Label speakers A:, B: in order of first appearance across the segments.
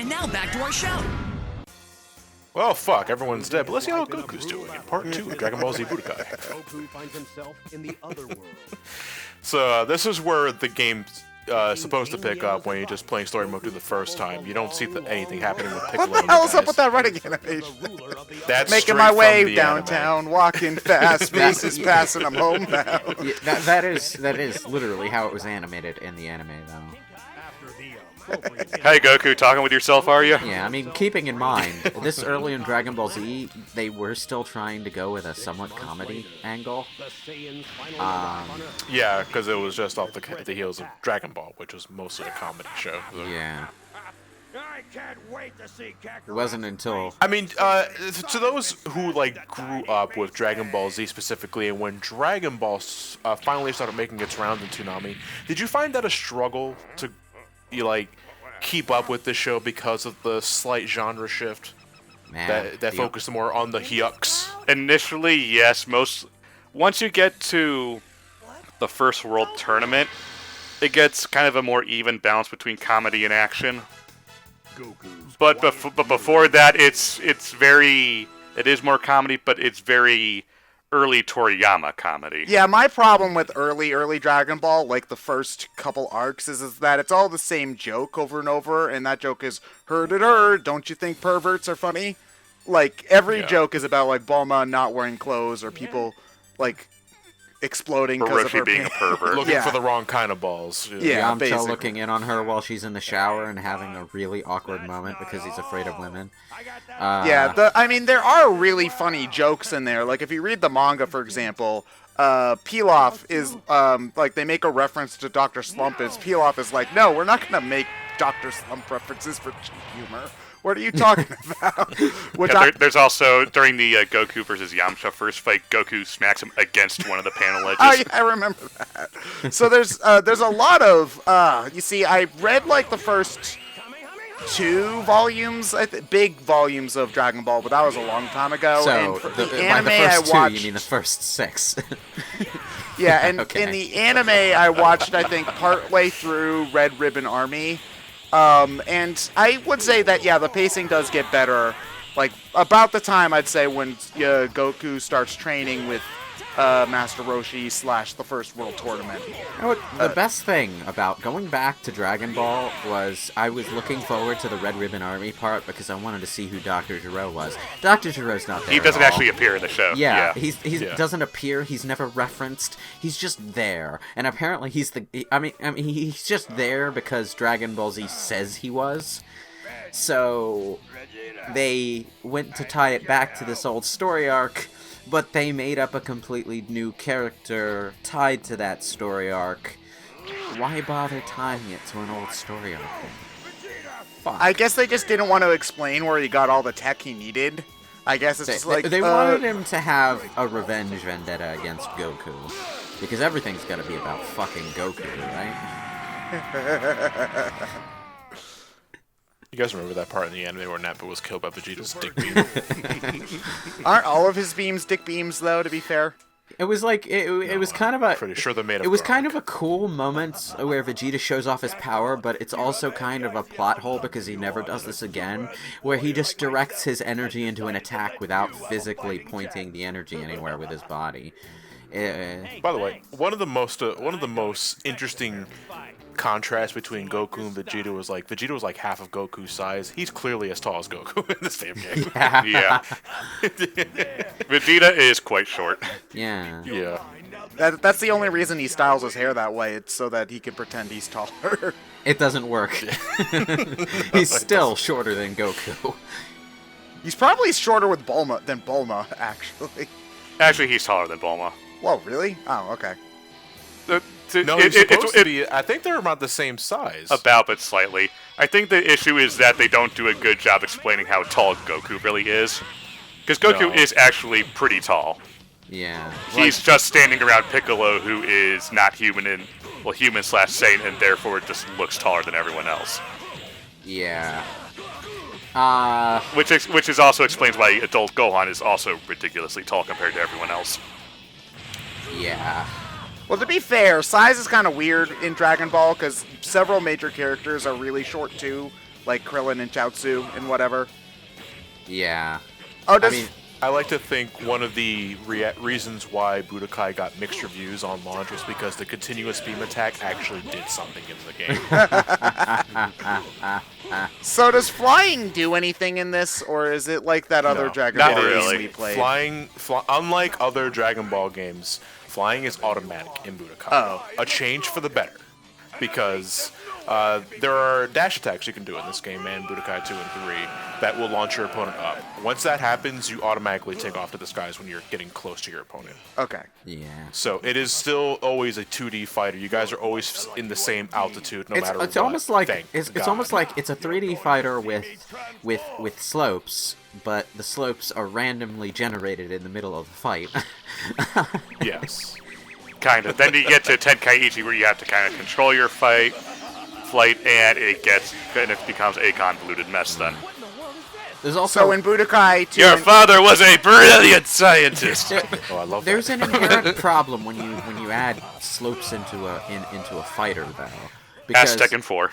A: And now back to our show.
B: Well, fuck, everyone's dead, but let's see how Goku's doing in Part 2 of Dragon Ball Z Budokai.
C: Goku finds himself in the other world.
B: So, this is where the game's supposed to pick up when you're just playing story mode through the first time. You don't see anything happening with Piccolo.
D: What the hell's up with that running animation?
B: That's
D: making my way downtown, walking fast, faces passing, I'm homebound.
E: Yeah, that is literally how it was animated in the anime, though.
F: Hey Goku, talking with yourself, are you?
E: Yeah, I mean, keeping in mind, this early in Dragon Ball Z, they were still trying to go with a somewhat comedy angle.
B: Yeah, because it was just off the heels of Dragon Ball, which was mostly a comedy show. So.
E: Yeah. It wasn't until...
B: I mean, to those who, like, grew up with Dragon Ball Z specifically, and when Dragon Ball finally started making its rounds in Toonami, did you find that a struggle to, keep up with the show because of the slight genre shift?
E: Man,
B: that focused more on the hyuks?
F: Initially, yes. Once you get to the first world tournament, it gets kind of a more even balance between comedy and action. But before that, it is more comedy, but it's very early Toriyama comedy.
D: Yeah, my problem with early Dragon Ball, like the first couple arcs, is that it's all the same joke over and over, and that joke is, heard, don't you think perverts are funny? Like, every joke is about, like, Bulma not wearing clothes, or people, like, exploding because of her
F: being a pervert.
B: Looking for the wrong kind of balls.
D: Yeah,
E: Yamcha
D: basically.
E: looking in on her while she's in the shower and having a really awkward moment because he's afraid of women.
D: There are really funny jokes in there. Like, if you read the manga, for example, Pilaf is, they make a reference to Dr. Slump, and Pilaf is like, no, we're not going to make Dr. Slump references for cheap humor. What are you talking about?
F: There's also, during the Goku versus Yamcha first fight, Goku smacks him against one of the panel edges.
D: Oh, yeah, I remember that. So there's a lot of, you see, I read, like, the first 2 volumes, big volumes of Dragon Ball, but that was a long time ago.
E: So,
D: and for the anime
E: by the first
D: I watched,
E: 2, you mean the first 6.
D: Yeah, and
E: Okay.
D: in the anime I watched, I think, partway through Red Ribbon Army. And I would say that, yeah, the pacing does get better, like, about the time, I'd say, when Goku starts training with Master Roshi / the first world tournament.
E: You know what, the best thing about going back to Dragon Ball was I was looking forward to the Red Ribbon Army part because I wanted to see who Dr. Gero was. Dr. Gero's not there.
F: He doesn't
E: at all.
F: actually appear in the show.
E: Yeah, he doesn't appear. He's never referenced. He's just there, and apparently he's he's just there because Dragon Ball Z says he was. So they went to tie it back to this old story arc, but they made up a completely new character tied to that story arc. Why bother tying it to an old story arc? Fuck.
D: I guess they just didn't want to explain where he got all the tech he needed. I guess it's just like...
E: They wanted him to have a revenge vendetta against Goku. Because everything's gotta be about fucking Goku, right?
B: You guys remember that part in the anime where Nappa was killed by Vegeta's dick beam?
D: Aren't all of his beams dick beams, though, to be fair?
E: It was like, it was kind of a...
B: Pretty sure they made
E: It was kind of a cool moment where Vegeta shows off his power, but it's also kind of a plot hole because he never does this again, where he just directs his energy into an attack without physically pointing the energy anywhere with his body.
B: By the way, one of the most interesting contrasts between Goku and Vegeta was like half of Goku's size. He's clearly as tall as Goku in this damn game.
F: Yeah. Vegeta is quite short.
E: Yeah.
B: Yeah.
D: That's the only reason he styles his hair that way. It's so that he can pretend he's taller.
E: It doesn't work. He's still shorter than Goku.
D: He's probably shorter than Bulma, actually.
F: Actually, he's taller than Bulma.
D: Whoa, really? Oh, okay.
B: No, he's supposed to be. I think they're about the same size.
F: About, but slightly. I think the issue is that they don't do a good job explaining how tall Goku really is. Because Goku is actually pretty tall.
E: Yeah.
F: He's just standing around Piccolo, who is not human human / Saiyan, and therefore just looks taller than everyone else.
E: Yeah.
F: Which is also explains why adult Gohan is also ridiculously tall compared to everyone else.
E: Yeah.
D: Well, to be fair, size is kind of weird in Dragon Ball because several major characters are really short too. like Krillin and Chaozu and whatever.
E: Yeah.
D: Oh, does
E: I mean,
B: I like to think one of the reasons why Budokai got mixed reviews on launch was because the continuous beam attack actually did something in the game.
D: so does flying do anything in this, or is it like that other
B: No,
D: Dragon
F: not
D: Ball
F: really.
D: game we played?
B: Unlike other Dragon Ball games, flying is automatic in Budokai.
D: Oh.
B: A change for the better, because there are dash attacks you can do in this game, and Budokai 2 and 3, that will launch your opponent up. Once that happens, you automatically take off to the skies when you're getting close to your opponent.
D: Okay.
E: yeah.
B: So it is still always a 2D fighter. You guys are always in the same altitude, no matter what.
E: It's almost like
B: Thank
E: it's
B: God.
E: almost like it's a 3D fighter with slopes, but the slopes are randomly generated in the middle of the fight.
B: Yes.
F: Kind of. Then you get to Tenkaichi where you have to kind of control your flight, and it becomes a convoluted mess then.
E: There's also
D: So in Budokai 2,
F: Your father was a brilliant scientist.
B: Oh, I love
E: there's
B: that.
E: an inherent problem when you add slopes into a fighter though.
F: Ask Tekken 4.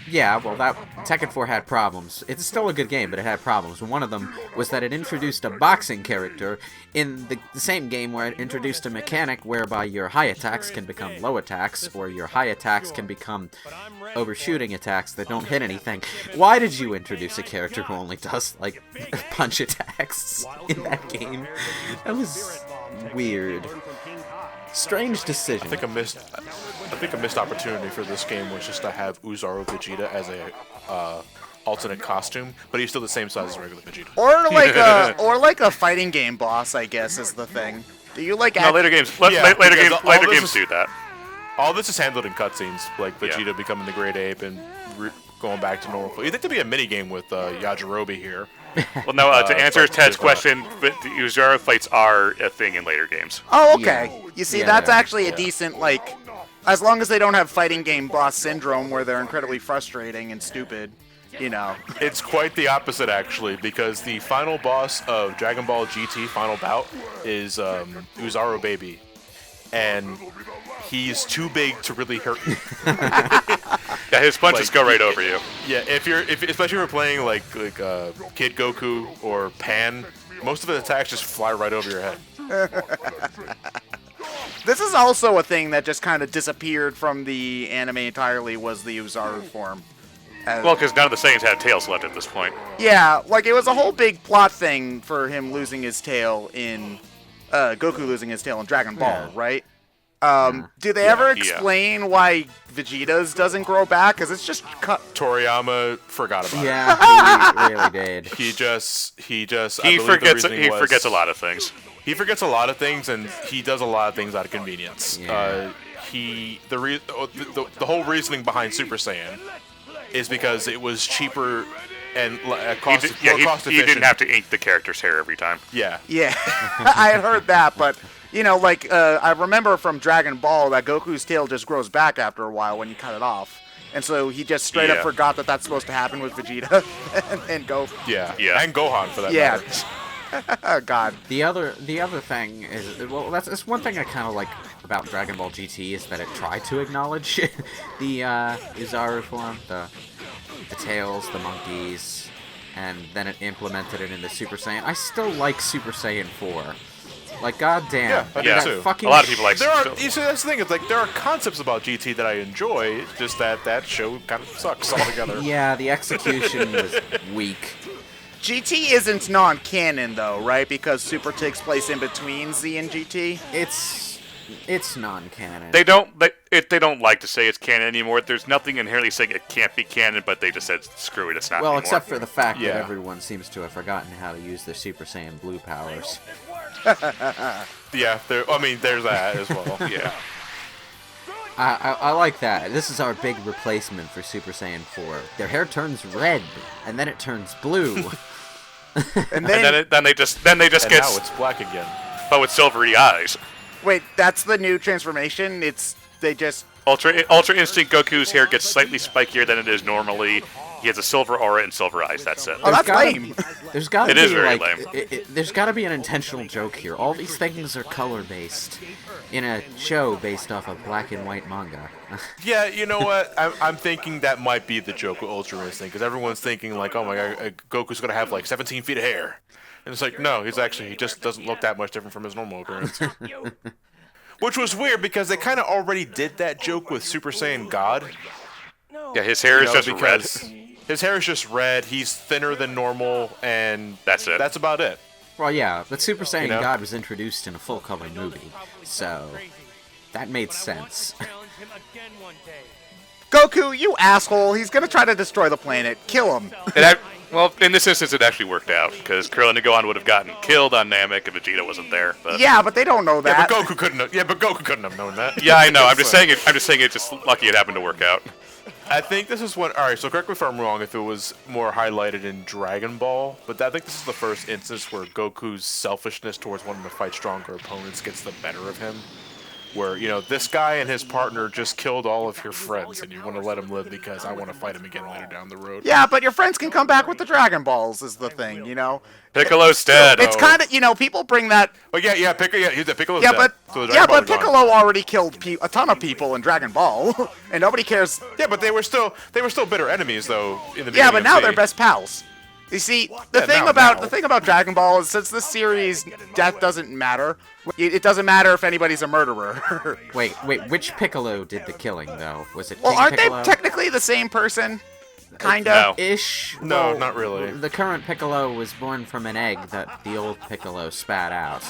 E: Yeah, well, that Tekken 4 had problems. It's still a good game, but it had problems. One of them was that it introduced a boxing character in the same game where it introduced a mechanic whereby your high attacks can become low attacks, or your high attacks can become overshooting attacks that don't hit anything. Why did you introduce a character who only does, like, punch attacks in that game? That was weird. Strange decision.
B: I think a missed opportunity for this game was just to have Uzaru Vegeta as a alternate costume, but he's still the same size as regular Vegeta.
D: or like a fighting game boss, I guess is the thing. Do you like?
F: No, later games.
B: Yeah,
F: Later
B: because
F: games.
B: all
F: Later
B: this
F: games
B: is-
F: do that.
B: All this is handled in cutscenes, like
F: Yeah.
B: Vegeta becoming the Great Ape and going back to normal. You'd think to be a mini game with Yajirobe here.
F: Well, no. To answer
B: but
F: Ted's
B: it's not.
F: question, the Uzara fights are a thing in later games.
D: Oh, okay. You see,
E: Yeah,
D: that's
E: yeah,
D: actually a decent like. As long as they don't have fighting game boss syndrome where they're incredibly frustrating and stupid, you know.
B: It's quite the opposite, actually, because the final boss of Dragon Ball GT Final Bout is Uzaru Baby, and he's too big to really hurt you.
F: Yeah, his punches
B: Like,
F: go right over you.
B: Yeah, especially if you're playing like Kid Goku or Pan, most of the attacks just fly right over your head.
D: This is also a thing that just kind of disappeared from the anime entirely, was the Uzaru form.
F: Well, because none of the Saiyans had tails left at this point.
D: Yeah, like it was a whole big plot thing for him losing his tail in Goku losing his tail in Dragon Ball,
E: Yeah.
D: right? Do they ever
F: yeah.
D: explain why Vegeta's doesn't grow back? Because it's just cut.
B: Toriyama forgot about it.
E: Yeah, he really did.
B: He just.
F: He
B: I believe the
F: forgets.
B: reasoning
F: He
B: was-
F: forgets a lot of things.
B: He forgets a lot of things, and he does a lot of things out of convenience.
E: Yeah.
B: The whole reasoning behind Super Saiyan is because it was cheaper and more cost
F: He
B: efficient.
F: didn't have to ink the character's hair every time.
B: Yeah.
D: Yeah, I had heard that, but you know, like I remember from Dragon Ball that Goku's tail just grows back after a while when you cut it off, and so he just straight up
F: Yeah.
D: forgot that that's supposed to happen with Vegeta and Go.
B: Yeah.
F: Yeah.
B: And Gohan for that
D: Yeah.
B: matter.
D: Oh God.
E: The other thing is, well, that's one thing I kind of like about Dragon Ball GT is that it tried to acknowledge the Uzaru form, the tails, the monkeys, and then it implemented it into Super Saiyan. I still like Super Saiyan 4. Like, goddamn.
B: Yeah, I do
F: Yeah.
B: too.
E: Fucking
F: A lot of people like.
B: There are. You see, that's the thing. It's like there are concepts about GT that I enjoy. It's just that show kind of sucks altogether.
E: Yeah, the execution was weak.
D: GT isn't non-canon though, right? Because Super takes place in between Z and GT.
E: It's non-canon.
F: They don't like to say it's canon anymore. There's nothing inherently saying it can't be canon, but they just said screw it, it's not
E: Well,
F: anymore.
E: except for the fact
B: Yeah.
E: that everyone seems to have forgotten how to use their Super Saiyan Blue powers.
B: Yeah. There's that as well.
F: yeah.
E: I like that. This is our big replacement for Super Saiyan 4. Their hair turns red, and then it turns blue.
D: And
F: And
D: then,
F: then they just
B: And
F: get
B: now it's black again.
F: but with silvery eyes.
D: wait, that's the new transformation. They just
F: Ultra Instinct Goku's hair gets slightly spikier than it is normally. He has a silver aura and silver eyes. That's it.
D: Oh, that's lame.
E: There's gotta
F: It
E: be,
F: is very
E: like,
F: lame.
E: there's gotta be an intentional joke here. All these things are color-based in a show based off of black and white manga.
B: Yeah, you know what? I'm thinking that might be the joke with Ultra Instinct, because everyone's thinking like, oh my god, Goku's gonna have like 17 feet of hair, and it's like, no, he just doesn't look that much different from his normal appearance. Which was weird because they kind of already did that joke with Super Saiyan God.
F: Yeah, his hair is just red.
B: His hair is just red. He's thinner than normal, and
F: That's it.
B: That's about it.
E: Well, yeah, but Super Saiyan
B: You know?
E: God was introduced in a full-color movie, so that made sense.
D: Goku, you asshole! He's gonna try to destroy the planet. Kill him.
F: Well, in this instance, it actually worked out because Krillin and Gohan would have gotten killed on Namek if Vegeta wasn't there. But
D: Yeah, but they don't know
B: Yeah,
D: that.
B: but Goku couldn't have. Yeah, but Goku couldn't have known that.
F: yeah, I know. I'm just saying it. I'm just saying it. Just lucky it happened to work out.
B: I think this is what. All right, so correct me if I'm wrong. If it was more highlighted in Dragon Ball, but I think this is the first instance where Goku's selfishness towards wanting to fight stronger opponents gets the better of him. Where, you know, this guy and his partner just killed all of your friends, and you want to let him live because I want to fight him again later down the road.
D: Yeah, but your friends can come back with the Dragon Balls, is the thing, you know?
F: Piccolo's dead.
D: It's kind of, you know, people bring that.
B: Oh yeah, Piccolo's
D: Yeah,
B: dead.
D: but
B: So the Dragon Ball is gone.
D: Piccolo already killed a ton of people in Dragon Ball, and nobody cares.
B: Yeah, but they were still bitter enemies though in the beginning.
D: Yeah, but now
B: of
D: they're
B: Z.
D: best pals. You see, the
B: Yeah,
D: thing
B: now-
D: about
B: now.
D: the thing about Dragon Ball is since this series, death doesn't matter. It doesn't matter if anybody's a murderer.
E: Wait, which Piccolo did the killing, though? Was it
D: Well,
E: King
D: aren't
E: Piccolo?
D: they technically the same person? Kinda.
F: No.
E: Ish?
B: No,
E: Well,
B: not really.
E: The current Piccolo was born from an egg that the old Piccolo spat out.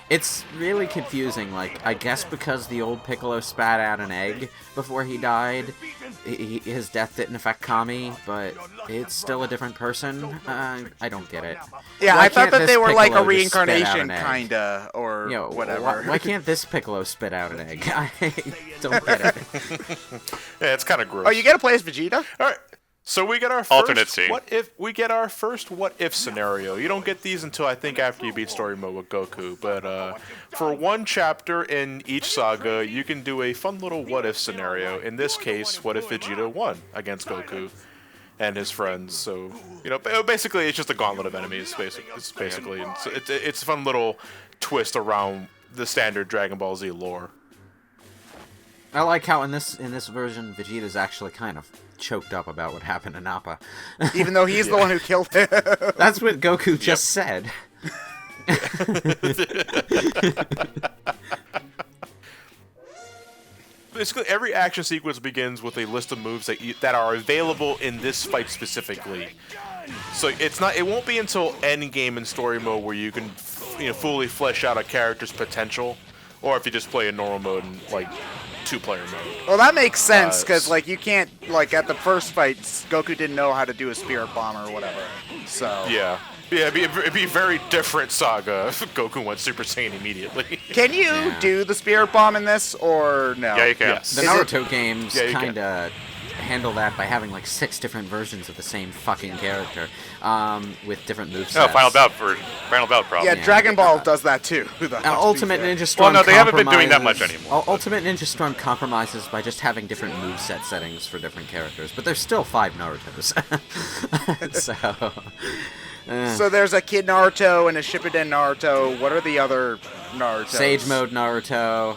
E: It's really confusing, like, I guess because the old Piccolo spat out an egg before he died, his death didn't affect Kami, but it's still a different person. I don't get it.
D: Yeah,
E: Why
D: I thought
E: can't
D: that
E: this
D: they were like a
E: Piccolo just spit out
D: reincarnation,
E: an egg?
D: kinda, or
E: You know,
D: whatever.
E: Why can't this Piccolo spit out an egg? I don't get it.
B: Yeah, it's kind of gross.
D: Oh, you get to play as Vegeta?
B: All right. So we get our first
F: Alternate scene.
B: what if scenario. You don't get these until I think after you beat story mode with Goku. But for one chapter in each saga, you can do a fun little what if scenario. In this case, what if Vegeta won against Goku and his friends? So you know, basically, it's just a gauntlet of enemies. Basically, and so it's a fun little twist around the standard Dragon Ball Z lore.
E: I like how in this version, Vegeta's actually kind of choked up about what happened to Nappa.
D: Even though he's the one who killed him.
E: That's what Goku just said.
B: Basically, every action sequence begins with a list of moves that are available in this fight specifically. So it won't be until end game and story mode where you can, fully flesh out a character's potential, or if you just play in normal mode and like 2-player mode.
D: Well, that makes sense, because, like, you can't, like, at the first fight, Goku didn't know how to do a Spirit Bomb or whatever, so...
B: Yeah, it'd be a very different saga if Goku went Super Saiyan immediately.
D: Can you do the Spirit Bomb in this, or no?
F: Yeah, you can.
B: Yes.
E: The
D: Is it-
E: Naruto games
B: Yeah, you can.
E: kind of handle that by having like 6 different versions of the same fucking character, with different movesets.
F: Oh, Final Bout problem.
D: Yeah,
E: Yeah.
D: Dragon Ball does that too.
E: Ultimate Ninja Storm.
F: Well, no, they haven't been doing that much
E: compromises-
F: anymore.
E: Ultimate Ninja Storm compromises by just having different moveset settings for different characters, but there's still 5 Narutos.
D: So there's a Kid Naruto and a Shippuden Naruto. What are the other Narutos?
E: Sage Mode Naruto.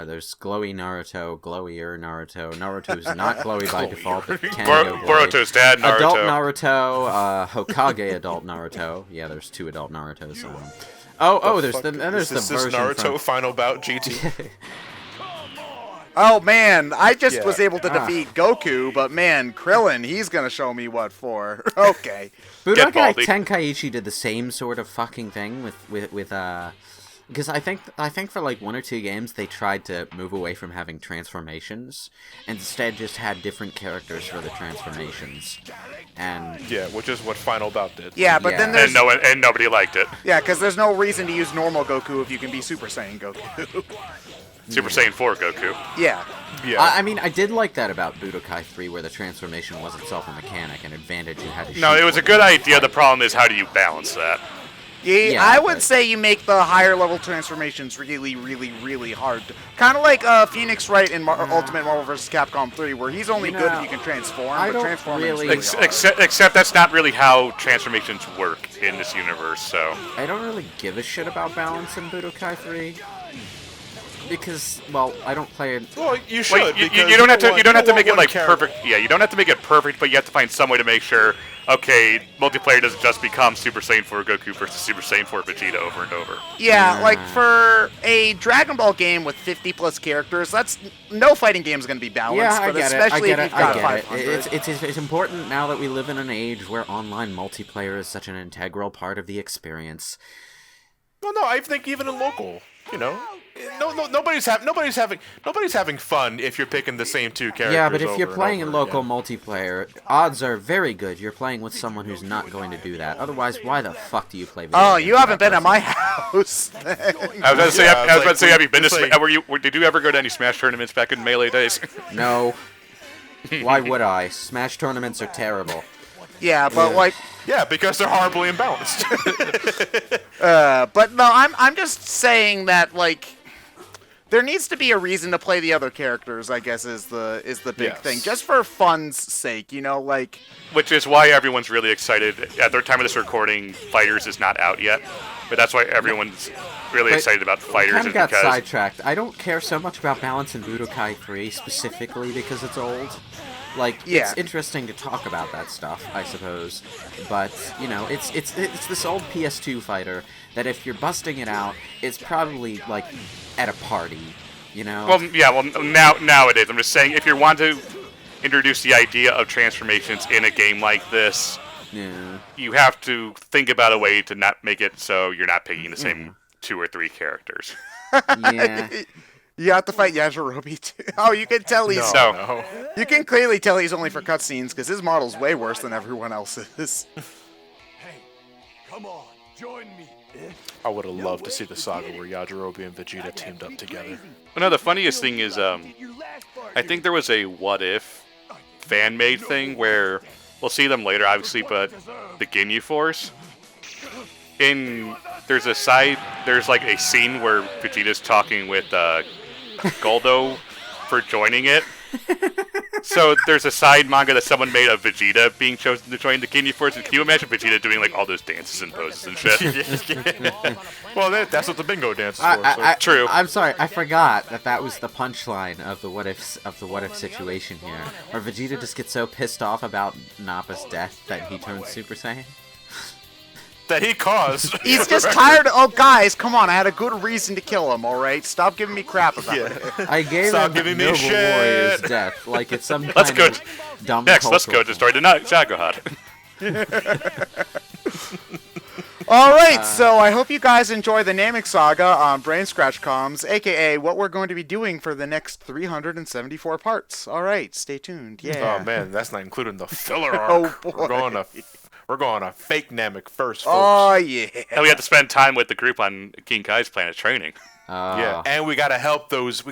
E: There's Glowy Naruto, Glowier Naruto. Naruto's not glowy by default, but can go glowy.
F: Boruto's dad, Naruto.
E: Adult Naruto, Hokage Adult Naruto. Yeah, there's 2 adult Narutos. There's the
B: This
E: version
B: Naruto
E: from...
B: Final Bout GT.
D: Oh man, I just
B: Yeah.
D: was able to defeat Goku, but man, Krillin, he's gonna show me what for. Okay.
F: Get
E: Budokai
F: Baldy.
E: Tenkaichi did the same sort of fucking thing with because I think for like 1 or 2 games they tried to move away from having transformations and instead just had different characters for the transformations. And
B: Yeah, which is what Final Bout did.
D: Yeah, but then
E: Yeah.
D: there's
F: And nobody liked it.
D: yeah, because there's no reason to use normal Goku if you can be Super Saiyan Goku.
F: Super Saiyan 4 Goku.
D: Yeah.
B: Yeah.
E: I mean, I did like that about Budokai 3, where the transformation was itself a mechanic, an advantage you had to
F: No,
E: shoot
F: it was a
E: for.
F: good idea. The problem is, how do you balance that?
D: Yeah, I would say you make the higher level transformations really, really, really hard. Kind of like Phoenix Wright in Ultimate Marvel vs. Capcom 3, where he's only good if you can transform, but transforming is really hard.
F: Except that's not really how transformations work in this universe, so...
E: I don't really give a shit about balance in Budokai 3. Because, well, I don't play it.
B: Well, you should.
F: Well, you don't have to. You don't have to make it like perfect. Yeah, you don't have to make it perfect, but you have to find some way to make sure. Okay, multiplayer doesn't just become Super Saiyan 4 Goku versus Super Saiyan 4 Vegeta over and over.
D: Yeah, like for a Dragon Ball game with 50 plus characters, that's no fighting game is going to be balanced.
E: Yeah, I
D: but
E: get
D: especially
E: it.
D: if you've got
E: I
D: 500.
E: get it. It's important now that we live in an age where online multiplayer is such an integral part of the experience.
B: Well, no, I think even in local, nobody's having fun if you're picking the same two characters.
E: Yeah, but if you're
B: over
E: playing
B: and
E: in
B: over
E: local
B: again.
E: multiplayer, odds are very good you're playing with someone who's not going to do that. Otherwise, why the fuck do you play video
D: Oh,
E: games
D: you
E: with
D: haven't
E: that
D: been at
E: person?
D: my house.
F: I was about to say. Have you been to?
B: it's like-
F: Did you ever go to any Smash tournaments back in Melee days?
E: No. Why would I? Smash tournaments are terrible.
D: Yeah, but like,
B: Yeah, because they're horribly imbalanced.
D: but no, I'm just saying that like, there needs to be a reason to play the other characters. I guess is the big
B: Yes.
D: thing, just for fun's sake, like.
F: Which is why everyone's really excited. At the time of this recording, Fighters is not out yet, but that's why everyone's really excited about Fighters.
E: Kind of got
F: because
E: sidetracked. I don't care so much about balance in Budokai 3 specifically because it's old. Like,
D: Yeah.
E: it's interesting to talk about that stuff, I suppose. But, it's this old PS2 fighter that if you're busting it out, it's probably, like, at a party,
F: Well, yeah. Well, nowadays, I'm just saying, if you want to introduce the idea of transformations in a game like this,
E: Yeah.
F: you have to think about a way to not make it so you're not picking the same 2 or 3 characters.
E: Yeah.
D: You have to fight Yajirobe too. Oh, you can tell he's.
B: No.
D: You can clearly tell he's only for cutscenes because his model's way worse than everyone else's.
C: Hey, come on, join me.
B: I would have loved to see the saga where Yajirobe and Vegeta teamed up together.
F: Well, no, the funniest thing is, I think there was a what if fan-made thing where we'll see them later, obviously, but the Ginyu Force. There's like a scene where Vegeta's talking with Goldo for joining it. So there's a side manga that someone made of Vegeta being chosen to join the Ginyu Force. And can you imagine Vegeta doing like all those dances and poses and shit?
B: Well, that's what the bingo dance is for.
F: True.
E: I'm sorry, I forgot that was the punchline of the what if situation here, where Vegeta just gets so pissed off about Nappa's death that he turns Super Saiyan.
B: That he caused.
D: He's just tired. Oh, guys, come on! I had a good reason to kill him. All right, stop giving me crap about it.
E: I gave
B: Stop
E: him
B: giving me
E: Noble
B: shit.
E: Warrior's death like it's some
F: Let's
E: kind
F: go.
E: of dumb
F: Next, let's
E: cultural
F: go destroy the Zagohad.
D: All right, so I hope you guys enjoy the Namek Saga on BrainScratch Comms, aka what we're going to be doing for the next 374 parts. All right, stay tuned. Yeah.
B: Oh man, that's not including the filler
D: Oh,
B: arc.
D: boy.
B: We're going to fake Namek first, folks.
D: Oh yeah.
F: And we had to spend time with the group on King Kai's planet training.
B: Yeah, and we gotta help those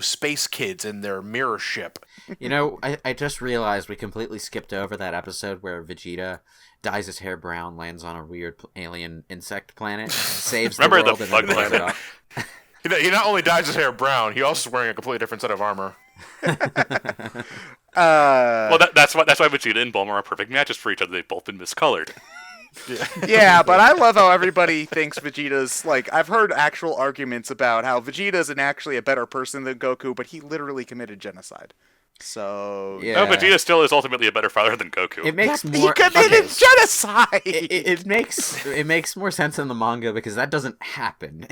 B: space kids in their mirror ship.
E: I just realized we completely skipped over that episode where Vegeta dyes his hair brown, lands on a weird alien insect planet, saves
F: Remember
E: the world,
F: the
E: and then
F: Bug
E: blows it
F: Planet?
E: up.
B: He not only dyes his hair brown, he also is wearing a completely different set of armor.
F: Well, that's why Vegeta and Bulma are perfect matches for each other. They've both been miscolored.
D: Yeah, but I love how everybody thinks Vegeta's like. I've heard actual arguments about how Vegeta's actually a better person than Goku, but he literally committed genocide. So
E: Yeah.
F: No, Vegeta still is ultimately a better father than Goku.
E: It makes
D: he
E: more.
D: committed
E: okay.
D: genocide.
E: It makes more sense in the manga because that doesn't happen.